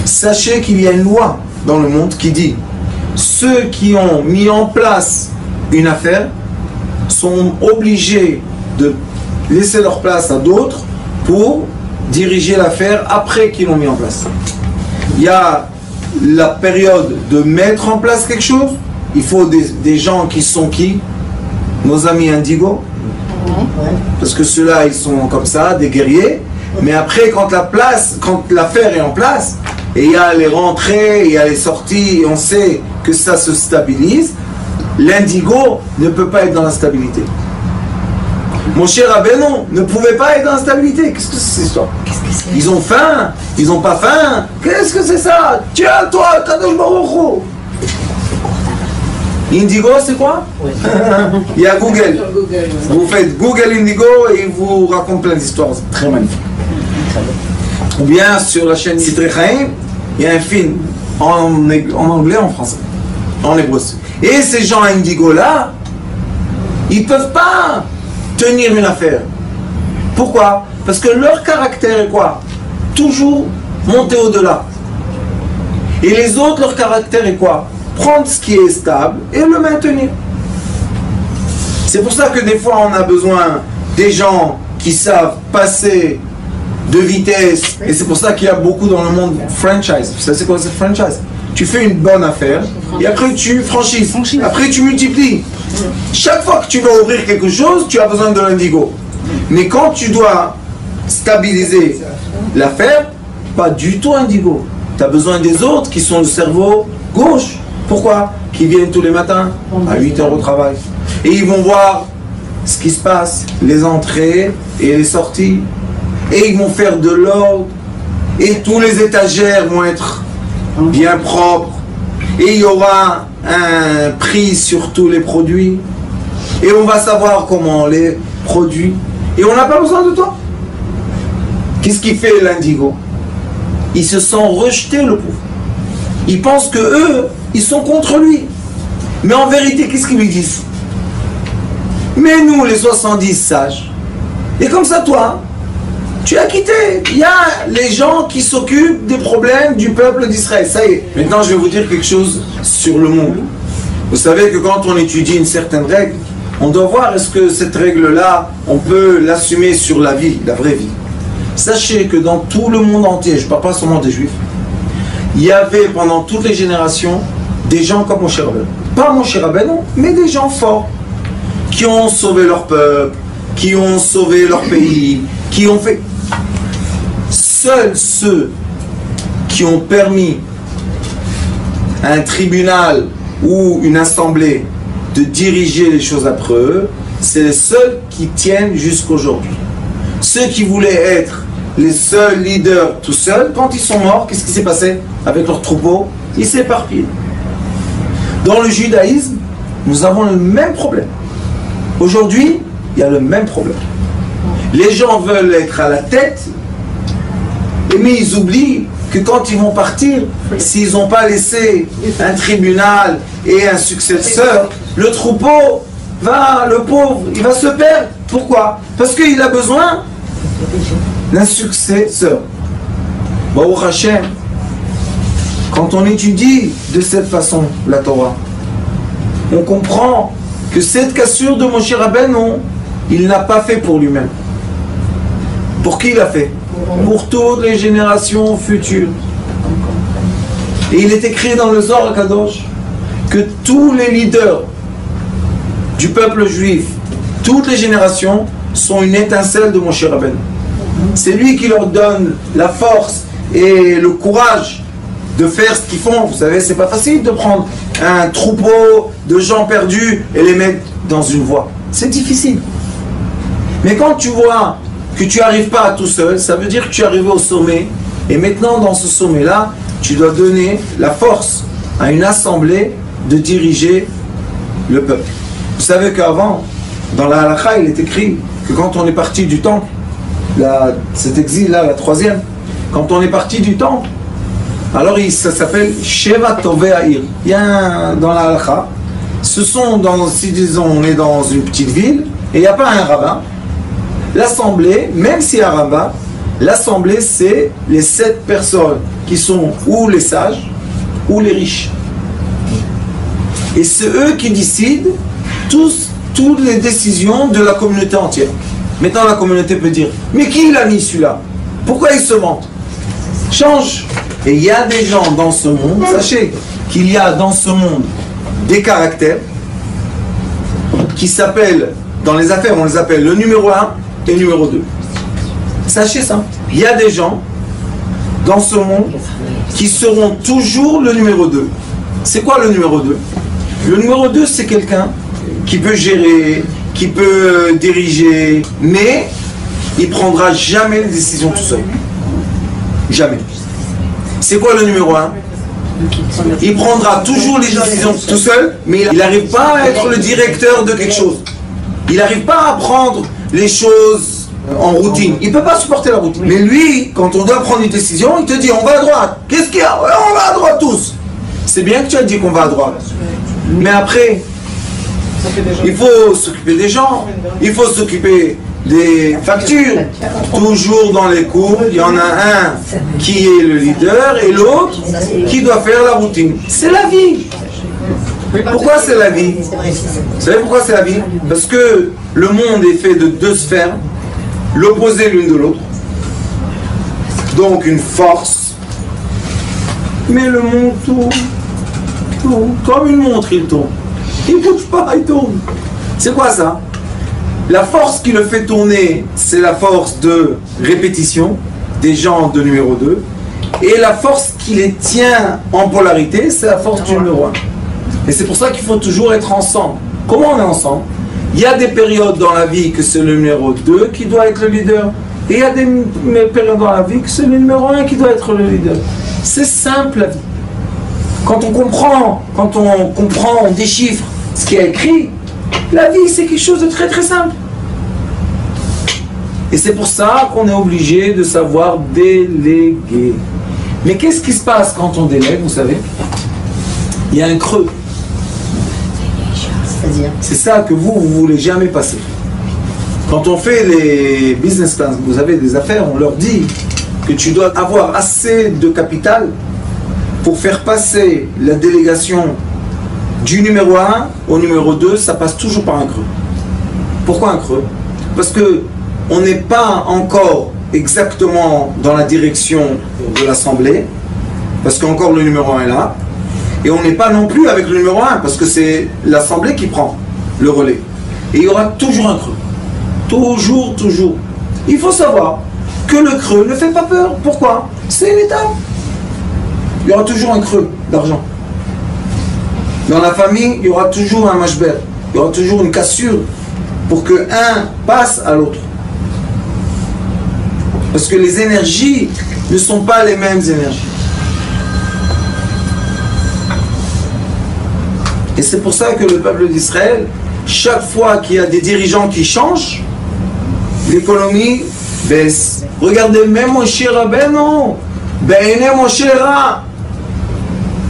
sachez qu'il y a une loi dans le monde qui dit ceux qui ont mis en place une affaire sont obligés de laisser leur place à d'autres pour diriger l'affaire après qu'ils l'ont mis en place. Il y a la période de mettre en place quelque chose, il faut des gens qui sont qui? Nos amis indigos, parce que ceux-là ils sont comme ça, des guerriers, mais après quand l'affaire est en place, et il y a les rentrées, il y a les sorties, et on sait que ça se stabilise, l'indigo ne peut pas être dans la stabilité. Moshe Rabbeinu ne pouvait pas être dans la stabilité. Qu'est-ce que c'est ça? Ils ont faim, ils n'ont pas faim. Qu'est-ce que c'est ça? Tiens, toi, Kadosh Baruch Hu. Indigo, c'est quoi? Oui. Il y a Google. Vous faites Google Indigo et il vous raconte plein d'histoires très magnifiques. Ou bien sur la chaîne Sitrei Chaim, il y a un film en anglais, en français, en hébreu. Et ces gens Indigo là, ils ne peuvent pas tenir une affaire. Pourquoi? Parce que leur caractère est quoi? Toujours monter au-delà. Et les autres, leur caractère est quoi? Prendre ce qui est stable et le maintenir. C'est pour ça que des fois on a besoin des gens qui savent passer de vitesse, et c'est pour ça qu'il y a beaucoup dans le monde franchise. Vous savez c'est quoi cette franchise? tu fais une bonne affaire, et après tu franchises, après tu multiplies. Chaque fois que tu vas ouvrir quelque chose, tu as besoin de l'indigo. Mais quand tu dois stabiliser l'affaire, pas du tout indigo. Tu as besoin des autres qui sont le cerveau gauche. Pourquoi? Qui viennent tous les matins à 8 heures au travail. Et ils vont voir ce qui se passe, les entrées et les sorties. Et ils vont faire de l'ordre. Et tous les étagères vont être bien propres. Et il y aura un prix sur tous les produits. Et on va savoir comment on les produit. Et on n'a pas besoin de toi. Qu'est-ce qui fait l'indigo? Ils se sont rejetés, le pauvre. Ils pensent que eux, ils sont contre lui. Mais en vérité, qu'est-ce qu'ils lui disent? Mais nous, les 70 sages, et comme ça, toi, tu as quitté. Il y a les gens qui s'occupent des problèmes du peuple d'Israël. Ça y est. Maintenant, je vais vous dire quelque chose sur le monde. Vous savez que quand on étudie une certaine règle, on doit voir est-ce que cette règle-là, on peut l'assumer sur la vie, la vraie vie. Sachez que dans tout le monde entier, je ne parle pas seulement des Juifs, il y avait pendant toutes les générations des gens comme Moshe Rabbeinu. Pas Moshe Rabbeinu, mais des gens forts qui ont sauvé leur peuple, qui ont sauvé leur pays, qui ont fait... Seuls ceux qui ont permis à un tribunal ou une assemblée de diriger les choses après eux, c'est les seuls qui tiennent jusqu'aujourd'hui. Ceux qui voulaient être les seuls leaders tout seuls, quand ils sont morts, qu'est-ce qui s'est passé avec leur troupeau? Ils s'éparpillent. Dans le judaïsme, nous avons le même problème. Aujourd'hui, il y a le même problème. Les gens veulent être à la tête, mais ils oublient que quand ils vont partir, s'ils n'ont pas laissé un tribunal et un successeur, le troupeau va, le pauvre, il va se perdre. Pourquoi? Parce qu'il a besoin d'un successeur. Baruch Hashem, quand on étudie de cette façon la Torah, on comprend que cette cassure de Moshe Rabbeinu, il n'a pas fait pour lui-même. Pour qui il a fait? Pour toutes les générations futures. Et il est écrit dans le Zohar Kadosh que tous les leaders du peuple juif, toutes les générations, sont une étincelle de Moshe Rabbeinu. C'est lui qui leur donne la force et le courage de faire ce qu'ils font. Vous savez, c'est pas facile de prendre un troupeau de gens perdus et les mettre dans une voie. C'est difficile. Mais quand tu vois que tu n'arrives pas à tout seul, ça veut dire que tu es arrivé au sommet. Et maintenant, dans ce sommet-là, tu dois donner la force à une assemblée de diriger le peuple. Vous savez qu'avant, dans la halakha, il est écrit que quand on est parti du temple, cet exil-là, la troisième, quand on est parti du temple, alors ça s'appelle Sheva Tovei Ha'ir. Il y a dans la halakha, si disons on est dans une petite ville, et il n'y a pas un rabbin, l'assemblée, même s'il y a un rabbin, l'assemblée c'est les 7 personnes qui sont ou les sages, ou les riches. Et c'est eux qui décident toutes les décisions de la communauté entière. Maintenant la communauté peut dire, mais qui l'a mis celui-là? Pourquoi il se mente? Change. Et il y a des gens dans ce monde, sachez qu'il y a dans ce monde des caractères qui s'appellent, dans les affaires on les appelle le numéro 1 et le numéro 2. Sachez ça. Il y a des gens dans ce monde qui seront toujours le numéro 2. C'est quoi le numéro 2? Le numéro 2 c'est quelqu'un qui peut gérer, qui peut diriger, mais il ne prendra jamais les décisions tout seul. Jamais. C'est quoi le numéro 1? Il prendra toujours les décisions tout seul, mais il n'arrive pas à être le directeur de quelque chose. Il n'arrive pas à prendre les choses en routine. Il ne peut pas supporter la routine. Mais lui, quand on doit prendre une décision, il te dit on va à droite. Qu'est-ce qu'il y a? On va à droite tous. C'est bien que tu as dit qu'on va à droite. Mais après, il faut s'occuper des gens, il faut s'occuper des factures. Toujours dans les cours, il y en a un qui est le leader et l'autre qui doit faire la routine. C'est la vie. Pourquoi c'est la vie? Vous savez pourquoi c'est la vie? Parce que le monde est fait de 2 sphères, l'opposé l'une de l'autre. Donc une force Mais le monde tourne, comme une montre, il tourne. Il ne bouge pas, il tourne. C'est quoi ça? La force qui le fait tourner, c'est la force de répétition des gens de numéro 2. Et la force qui les tient en polarité, c'est la force du numéro 1. Et c'est pour ça qu'il faut toujours être ensemble. Comment on est ensemble? Il y a des périodes dans la vie que c'est le numéro 2 qui doit être le leader. Et il y a des périodes dans la vie que c'est le numéro 1 qui doit être le leader. C'est simple la vie. Quand on comprend, on déchiffre ce qui est écrit, la vie c'est quelque chose de très très simple. Et c'est pour ça qu'on est obligé de savoir déléguer. Mais qu'est-ce qui se passe quand on délègue, vous savez? Il y a un creux. C'est ça que vous voulez jamais passer. Quand on fait les business plans, vous avez des affaires, on leur dit que tu dois avoir assez de capital pour faire passer la délégation du numéro 1 au numéro 2, ça passe toujours par un creux. Pourquoi un creux? Parce que on n'est pas encore exactement dans la direction de l'Assemblée, parce qu'encore le numéro 1 est là, et on n'est pas non plus avec le numéro 1, parce que c'est l'Assemblée qui prend le relais. Et il y aura toujours un creux. Toujours, toujours. Il faut savoir que le creux ne fait pas peur. Pourquoi? C'est une étape. Il y aura toujours un creux d'argent. Dans la famille, il y aura toujours un mashber. Il y aura toujours une cassure pour que un passe à l'autre. Parce que les énergies ne sont pas les mêmes énergies. Et c'est pour ça que le peuple d'Israël, chaque fois qu'il y a des dirigeants qui changent, l'économie baisse. Regardez, même Moshe Rabbeinu,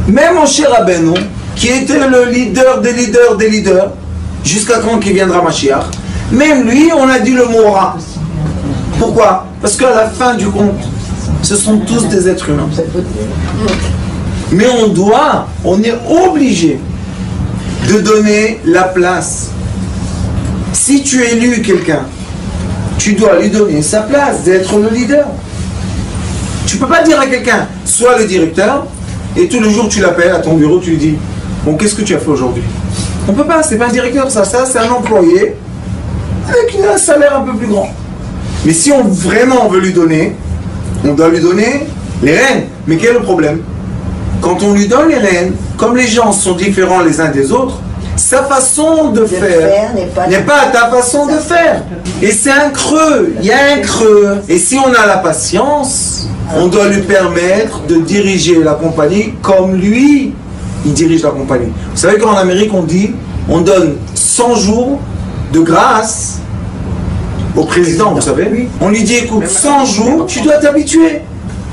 même Moshe Rabbeinu, qui était le leader des leaders, jusqu'à quand qu'il viendra Mashiach, même lui, on a dit le mot Ra. Pourquoi? Parce qu'à la fin du compte, ce sont tous des êtres humains. Mais on est obligé de donner la place. Si tu élis quelqu'un, tu dois lui donner sa place d'être le leader. Tu ne peux pas dire à quelqu'un, sois le directeur, et tous les jours tu l'appelles à ton bureau, tu lui dis, bon, qu'est-ce que tu as fait aujourd'hui? On ne peut pas, c'est pas un directeur, ça c'est un employé avec un salaire un peu plus grand. Mais si on vraiment veut lui donner, on doit lui donner les rênes. Mais quel est le problème? Quand on lui donne les rênes, comme les gens sont différents les uns des autres, sa façon de faire n'est pas ta façon de faire. Et c'est un creux, il y a un creux. Et si on a la patience, on doit lui permettre de diriger la compagnie comme lui, il dirige la compagnie. Vous savez qu'en Amérique, on dit, on donne 100 jours de grâce au président, vous savez. On lui dit, écoute, 100 jours, tu dois t'habituer.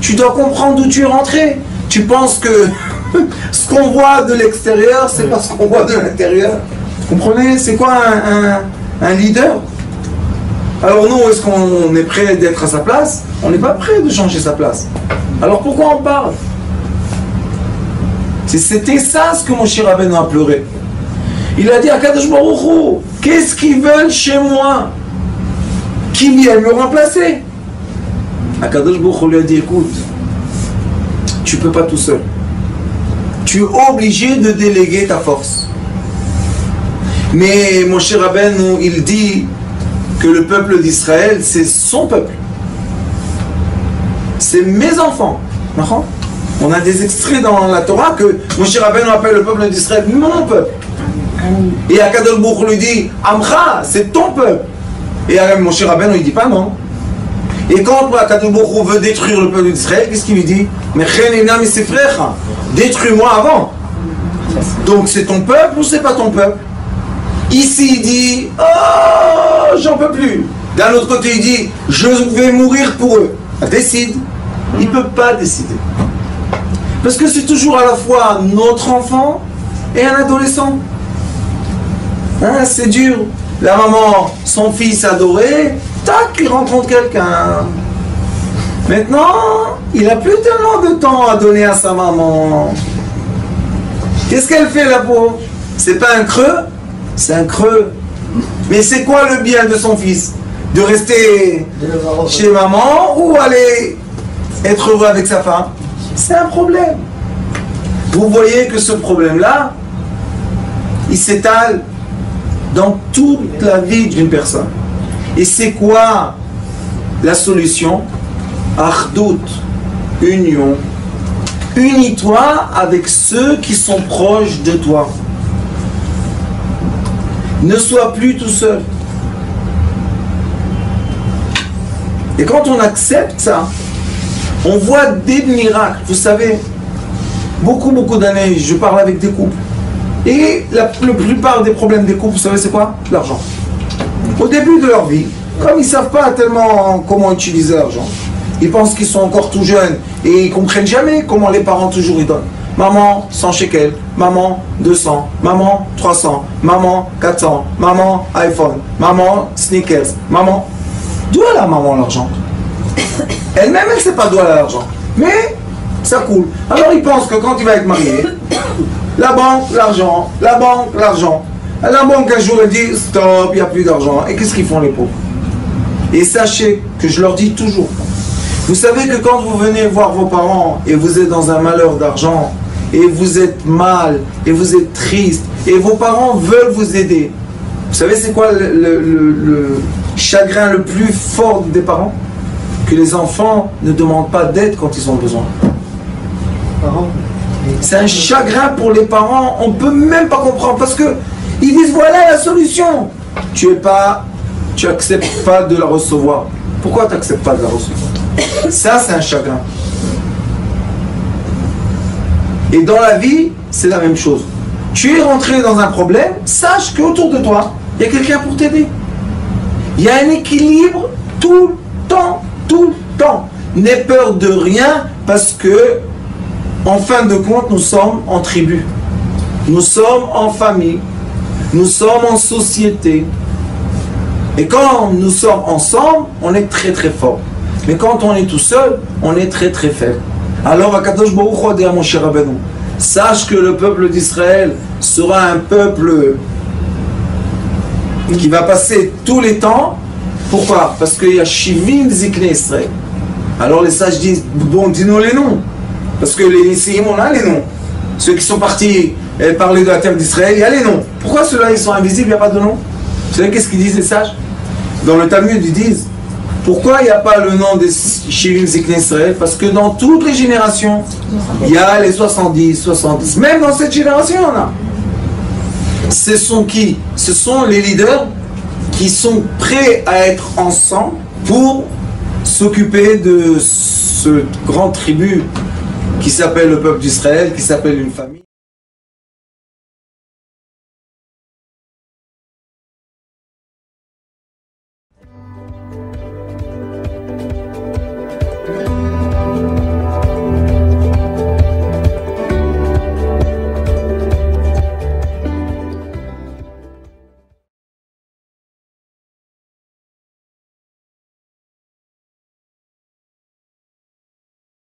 Tu dois comprendre d'où tu es rentré. Tu penses que ce qu'on voit de l'extérieur, c'est pas ce qu'on voit de l'intérieur. Vous comprenez? C'est quoi un leader? Alors nous, est-ce qu'on est prêt d'être à sa place? On n'est pas prêt de changer sa place. Alors pourquoi on parle? C'était ça ce que Moshe Rabbeinu a pleuré. Il a dit à Kadosh Baruch Hu, qu'est-ce qu'ils veulent chez moi? Qu'ils viennent me remplacer. Kadosh Baruch Hu lui a dit, écoute, tu ne peux pas tout seul. Tu es obligé de déléguer ta force. Mais Moshe Rabbeinu, il dit que le peuple d'Israël, c'est son peuple. C'est mes enfants. On a des extraits dans la Torah que Moshe Rabbeinu appelle le peuple d'Israël mon peuple. Et Akadosh Baruch Hu lui dit, Amcha, c'est ton peuple. Et Moshe Rabbeinu, il dit pas non. Et quand Akadosh Baruch Hu veut détruire le peuple d'Israël, qu'est-ce qu'il lui dit? Détruis-moi avant. Donc c'est ton peuple ou c'est pas ton peuple? Ici il dit, oh, j'en peux plus. D'un autre côté il dit, je vais mourir pour eux. Décide. Il ne peut pas décider. Parce que c'est toujours à la fois notre enfant et un adolescent. Hein, c'est dur. La maman, son fils adoré, tac, il rencontre quelqu'un. Maintenant, il n'a plus tellement de temps à donner à sa maman. Qu'est-ce qu'elle fait, la pauvre? C'est pas un creux? C'est un creux. Mais c'est quoi le bien de son fils? De rester chez maman ou aller être heureux avec sa femme? C'est un problème. vous voyez que ce problème-là, il s'étale dans toute la vie d'une personne. Et c'est quoi la solution? Achdout, union. Unis-toi avec ceux qui sont proches de toi. Ne sois plus tout seul. Et quand on accepte ça, on voit des miracles. Vous savez, beaucoup d'années, je parle avec des couples. Et la plupart des problèmes des couples, vous savez c'est quoi? L'argent. Au début de leur vie, comme ils ne savent pas tellement comment utiliser l'argent, ils pensent qu'ils sont encore tout jeunes et ils ne comprennent jamais comment les parents toujours ils donnent. Maman 100 shekels, maman 200, maman 300, maman 400, maman iPhone, maman sneakers, maman... D'où elle a maman l'argent? Elle-même elle ne sait pas d'où elle a l'argent. Mais ça coule. Alors ils pensent que quand il va être marié, la banque, l'argent, la banque, l'argent. La banque un jour elle dit stop, il n'y a plus d'argent. Et qu'est-ce qu'ils font les pauvres? Et sachez que je leur dis toujours, vous savez que quand vous venez voir vos parents et vous êtes dans un malheur d'argent, et vous êtes mal, et vous êtes triste, et vos parents veulent vous aider, vous savez c'est quoi le chagrin le plus fort des parents? Que les enfants ne demandent pas d'aide quand ils ont besoin. C'est un chagrin pour les parents, on ne peut même pas comprendre, parce que ils disent voilà la solution. Tu n'acceptes pas de la recevoir. Pourquoi tu n'acceptes pas de la recevoir? Ça c'est un chagrin. Et dans la vie, c'est la même chose. Tu es rentré dans un problème, sache qu'autour de toi, il y a quelqu'un pour t'aider. Il y a un équilibre tout le temps, tout le temps. N'aie peur de rien parce que, en fin de compte, nous sommes en tribu. Nous sommes en famille. Nous sommes en société. Et quand nous sommes ensemble, on est très très fort. Mais quand on est tout seul, on est très très faible. Alors, Akadosh Baruch Hu dit à mon cher Rabbeinu, sache que le peuple d'Israël sera un peuple qui va passer tous les temps. Pourquoi? Parce qu'il y a Shivim Zikne Israël. Alors les sages disent, bon, dis-nous les noms. Parce que les Nissim, on a les noms. Ceux qui sont partis parler de la terre d'Israël, il y a les noms. Pourquoi ceux-là, ils sont invisibles, il n'y a pas de nom? Vous savez qu'est-ce qu'ils disent les sages? Dans le Talmud, ils disent, pourquoi il n'y a pas le nom des Shivim Zikne Israël? Parce que dans toutes les générations, il y a les 70. Même dans cette génération, il y en a. Ce sont qui? Ce sont les leaders qui sont prêts à être ensemble pour s'occuper de ce grand tribu qui s'appelle le peuple d'Israël, qui s'appelle une famille.